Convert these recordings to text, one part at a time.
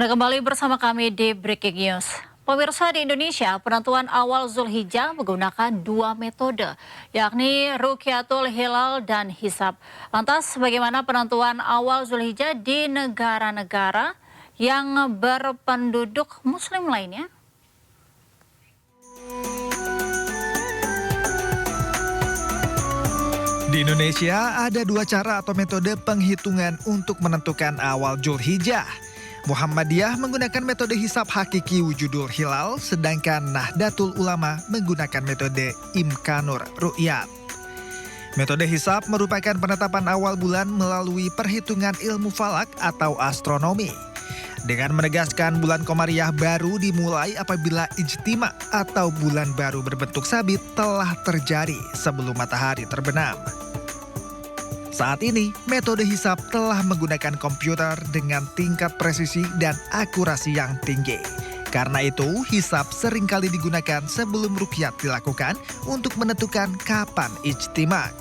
Anda kembali bersama kami di Breaking News. Pemirsa, di Indonesia, penentuan awal Zulhijjah menggunakan dua metode, yakni Rukyatul Hilal dan Hisab. Lantas, bagaimana penentuan awal Zulhijjah di negara-negara yang berpenduduk Muslim lainnya? Di Indonesia ada dua cara atau metode penghitungan untuk menentukan awal Zulhijjah. Muhammadiyah menggunakan metode hisab hakiki wujudul hilal, sedangkan Nahdlatul Ulama menggunakan metode imkanur ru'yat. Metode hisab merupakan penetapan awal bulan melalui perhitungan ilmu falak atau astronomi. Dengan menegaskan bulan Komariah baru dimulai apabila ijtima atau bulan baru berbentuk sabit telah terjadi sebelum matahari terbenam. Saat ini, metode hisab telah menggunakan komputer dengan tingkat presisi dan akurasi yang tinggi. Karena itu, hisab seringkali digunakan sebelum ruqyat dilakukan untuk menentukan kapan ijtima.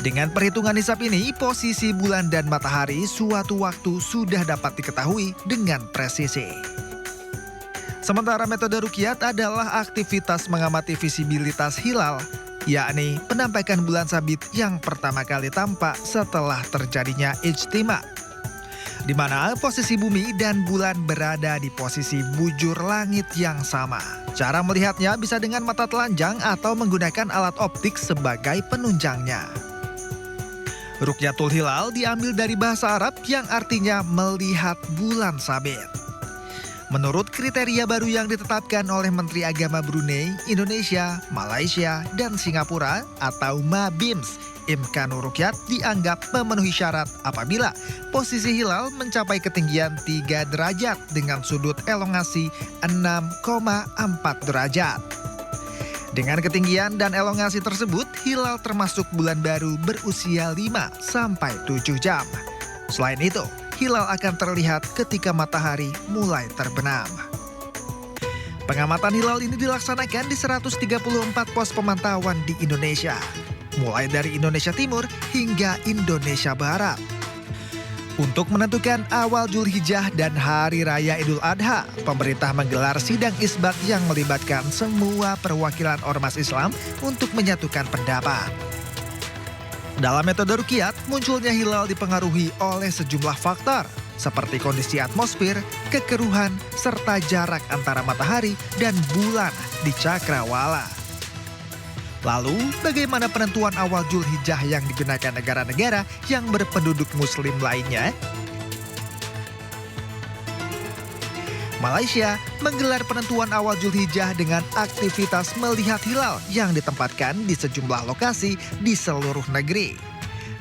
Dengan perhitungan hisab ini, posisi bulan dan matahari suatu waktu sudah dapat diketahui dengan presisi. Sementara metode ruqyat adalah aktivitas mengamati visibilitas hilal, yakni penampakan bulan sabit yang pertama kali tampak setelah terjadinya ijtima, di mana posisi bumi dan bulan berada di posisi bujur langit yang sama. Cara melihatnya bisa dengan mata telanjang atau menggunakan alat optik sebagai penunjangnya. Rukyatul Hilal diambil dari bahasa Arab yang artinya melihat bulan sabit. Menurut kriteria baru yang ditetapkan oleh Menteri Agama Brunei, Indonesia, Malaysia, dan Singapura atau MABIMS, imkanur ruqyat dianggap memenuhi syarat apabila posisi hilal mencapai ketinggian 3 derajat dengan sudut elongasi 6,4 derajat. Dengan ketinggian dan elongasi tersebut, hilal termasuk bulan baru berusia 5 sampai 7 jam. Selain itu, hilal akan terlihat ketika matahari mulai terbenam. Pengamatan hilal ini dilaksanakan di 134 pos pemantauan di Indonesia, mulai dari Indonesia Timur hingga Indonesia Barat. Untuk menentukan awal Zulhijjah dan Hari Raya Idul Adha, pemerintah menggelar sidang isbat yang melibatkan semua perwakilan ormas Islam untuk menyatukan pendapat. Dalam metode ruqyat, munculnya hilal dipengaruhi oleh sejumlah faktor, seperti kondisi atmosfer, kekeruhan, serta jarak antara matahari dan bulan di cakrawala. Lalu, bagaimana penentuan awal Zulhijjah yang digunakan negara-negara yang berpenduduk Muslim lainnya? Malaysia menggelar penentuan awal Zulhijjah dengan aktivitas melihat hilal yang ditempatkan di sejumlah lokasi di seluruh negeri.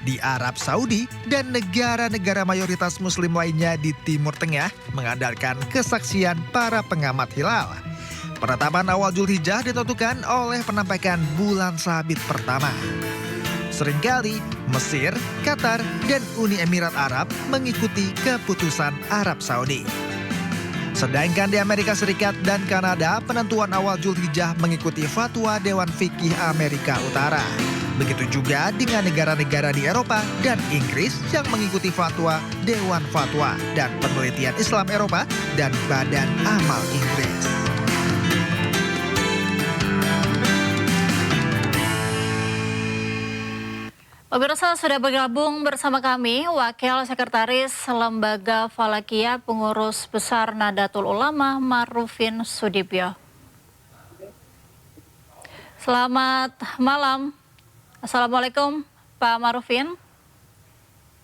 Di Arab Saudi dan negara-negara mayoritas Muslim lainnya di Timur Tengah mengandalkan kesaksian para pengamat hilal. Penetapan awal Zulhijjah ditentukan oleh penampakan bulan sabit pertama. Seringkali Mesir, Qatar, dan Uni Emirat Arab mengikuti keputusan Arab Saudi. Sedangkan di Amerika Serikat dan Kanada, penentuan awal Zulhijjah mengikuti fatwa Dewan Fikih Amerika Utara. Begitu juga dengan negara-negara di Eropa dan Inggris yang mengikuti fatwa Dewan Fatwa dan Penelitian Islam Eropa dan Badan Amal Inggris. Pemirsa, sudah bergabung bersama kami Wakil Sekretaris Lembaga Falakiyah Pengurus Besar Nahdlatul Ulama Marufin Sudibyo. Selamat malam. Assalamualaikum Pak Marufin.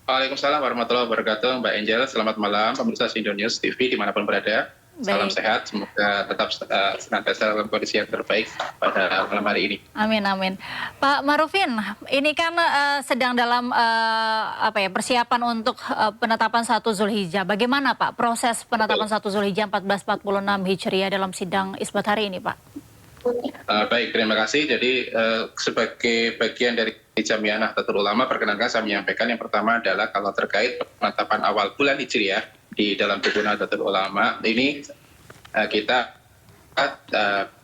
Waalaikumsalam warahmatullahi wabarakatuh, Mbak Angel. Selamat malam pemirsa Indonews TV dimanapun berada. Salam sehat, semoga tetap senantiasa dalam kondisi yang terbaik pada malam hari ini. Amin, amin. Pak Marufin, ini kan sedang dalam persiapan untuk penetapan 1 Zulhijjah. Bagaimana Pak proses penetapan 1 Zulhijjah 1446 Hijriah dalam sidang isbat hari ini, Pak? Baik, terima kasih. Jadi sebagai bagian dari Jamiah Nahdlatul Ulama, perkenankan saya menyampaikan yang pertama adalah kalau terkait penetapan awal bulan Hijriah di dalam tubuh Nahdlatul Ulama ini kita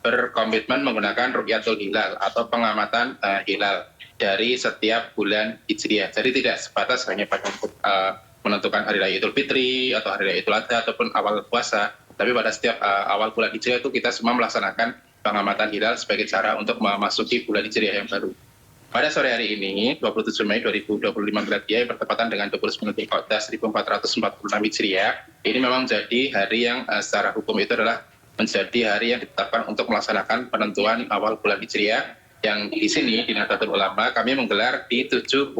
berkomitmen menggunakan Rukyatul Hilal atau pengamatan hilal dari setiap bulan Hijriah. Jadi tidak sebatas hanya pada menentukan hari raya Idul Fitri atau hari raya Idul Adha ataupun awal puasa. Tapi pada setiap awal bulan Hijriah itu kita semua melaksanakan pengamatan hilal sebagai cara untuk memasuki bulan Hijriah yang baru. Pada sore hari ini, 27 Mei 2025 Miladiah, bertepatan dengan 29 Dzulqa'dah 1446 Hijriah, ini memang menjadi hari yang secara hukum itu adalah menjadi hari yang ditetapkan untuk melaksanakan penentuan awal bulan Hijriah, yang di sini di Nahdlatul Ulama kami menggelar di 73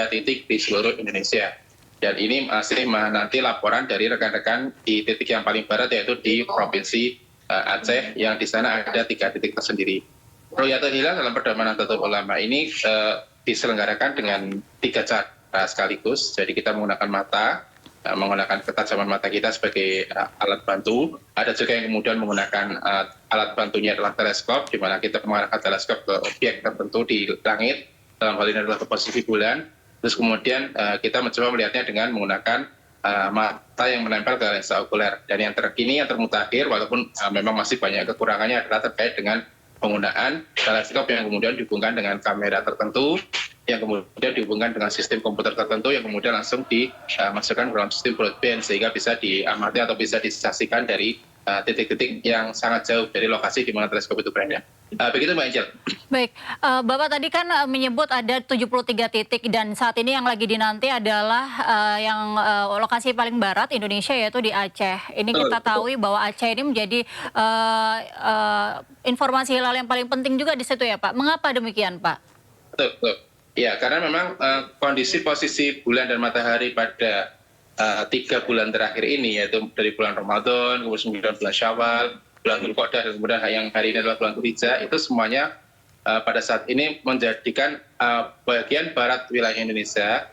titik di seluruh Indonesia. Dan ini masih menanti laporan dari rekan-rekan di titik yang paling barat, yaitu di Provinsi Aceh, yang di sana ada 3 titik tersendiri. Ru'yatul Hilal dalam pedoman Nahdlatul Ulama ini diselenggarakan dengan 3 cara sekaligus. Jadi kita menggunakan mata, menggunakan ketajaman mata kita sebagai alat bantu. Ada juga yang kemudian menggunakan alat bantunya adalah teleskop, di mana kita mengarahkan teleskop ke objek tertentu di langit, dalam hal ini adalah ke posisi bulan. Terus kemudian kita mencoba melihatnya dengan menggunakan mata yang menempel ke lensa okuler. Dan yang terkini, yang termutakhir, walaupun memang masih banyak kekurangannya, adalah terkait dengan penggunaan teleskop yang kemudian dihubungkan dengan kamera tertentu, yang kemudian dihubungkan dengan sistem komputer tertentu, yang kemudian langsung dimasukkan ke dalam sistem broadband, sehingga bisa diamati atau bisa disaksikan dari titik-titik yang sangat jauh dari lokasi di mana teleskop itu berada. Begitu Mbak Angel. Baik, Bapak tadi kan menyebut ada 73 titik dan saat ini yang lagi dinanti adalah yang lokasi paling barat Indonesia, yaitu di Aceh. Ini kita tahu bahwa Aceh ini menjadi informasi hilal yang paling penting juga di situ ya Pak. Mengapa demikian Pak? Betul. Ya, karena memang kondisi posisi bulan dan matahari pada 3 bulan terakhir ini, yaitu dari bulan Ramadan, kemudian bulan Syawal, bulan Dzulqa'dah, dan kemudian yang hari ini adalah bulan Dzulhijjah, itu semuanya pada saat ini menjadikan bagian barat wilayah Indonesia,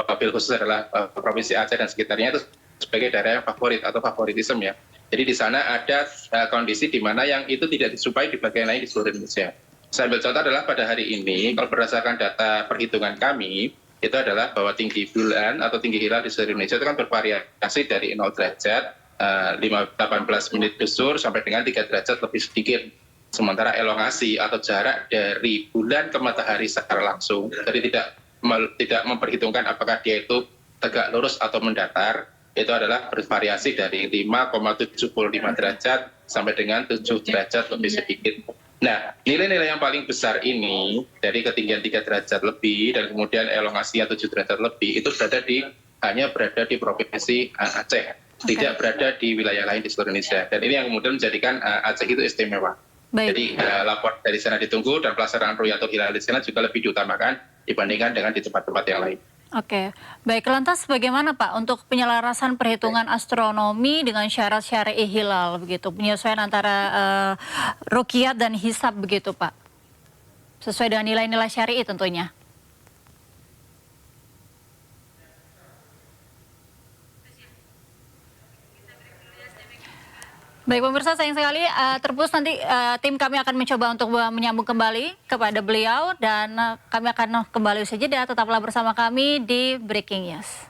wabil khusus adalah Provinsi Aceh dan sekitarnya, itu sebagai daerah yang favorit atau favoritisme ya. Jadi di sana ada kondisi di mana yang itu tidak dijumpai di bagian lain di seluruh Indonesia. Saya ambil contoh adalah pada hari ini, kalau berdasarkan data perhitungan kami, itu adalah bahwa tinggi bulan atau tinggi hilal di seluruh Indonesia itu kan bervariasi dari 0 derajat, 18 menit busur, sampai dengan 3 derajat lebih sedikit. Sementara elongasi atau jarak dari bulan ke matahari secara langsung, jadi tidak memperhitungkan apakah dia itu tegak lurus atau mendatar, itu adalah bervariasi dari 5,75 derajat sampai dengan 7 derajat lebih sedikit. Nah, nilai-nilai yang paling besar ini dari ketinggian 3 derajat lebih dan kemudian elongasinya 7 derajat lebih, itu hanya berada di Provinsi Aceh, tidak berada di wilayah lain di seluruh Indonesia. Dan ini yang kemudian menjadikan Aceh itu istimewa. Baik. Jadi lapor dari sana ditunggu, dan pelaksanaan Ru'yatul Hilal di sana juga lebih diutamakan dibandingkan dengan di tempat-tempat yang lain. Oke, baik. Lantas bagaimana Pak untuk penyelarasan perhitungan astronomi dengan syarat syar'i hilal begitu, penyesuaian antara ruqyat dan hisab begitu Pak, sesuai dengan nilai-nilai syar'i tentunya. Baik pemirsa, sayang sekali terputus, nanti tim kami akan mencoba untuk menyambung kembali kepada beliau, dan kami akan kembali usai jeda. Tetaplah bersama kami di Breaking News.